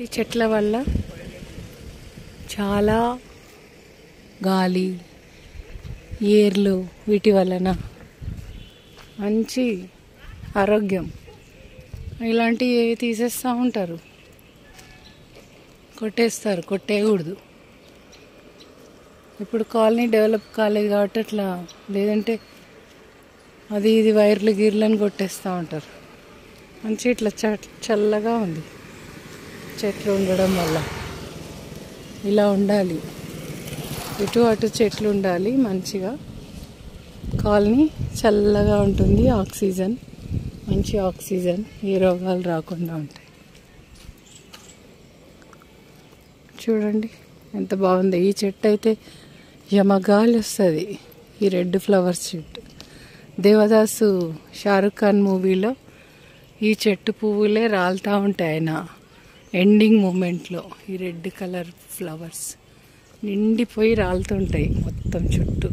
ఈ చెట్ల వల్ల చాలా గాలి, ఏర్లు వీటి వలన మంచి ఆరోగ్యం. ఇలాంటివి తీసేస్తూ ఉంటారు, కొట్టేస్తారు. కొట్టేయకూడదు. ఇప్పుడు కాలనీ డెవలప్ కాలేదు కాబట్టి అట్లా, లేదంటే అది ఇది వైర్లు గీర్లను కొట్టేస్తూ ఉంటారు. మంచి ఇట్లా చల్లగా ఉంది చెట్లు ఉండడం వల్ల. ఇలా ఉండాలి, ఇటు అటు చెట్లు ఉండాలి. మంచిగా కాలనీ చల్లగా ఉంటుంది. ఆక్సిజన్, మంచి ఆక్సిజన్, ఏ రోగాలు రాకుండా ఉంటాయి. చూడండి ఎంత బాగుంది. ఈ చెట్టు అయితే యమగాలి వస్తుంది. ఈ రెడ్ ఫ్లవర్స్ చెట్టు దేవదాసు షారుఖ్ ఖాన్ మూవీలో ఈ చెట్టు పువ్వులే రాలుతూ ఉంటాయి. ఆయన ఎండింగ్ మూమెంట్లో ఈ రెడ్ కలర్ ఫ్లవర్స్ నిండిపోయి రాలుతుంటాయి మొత్తం చుట్టూ.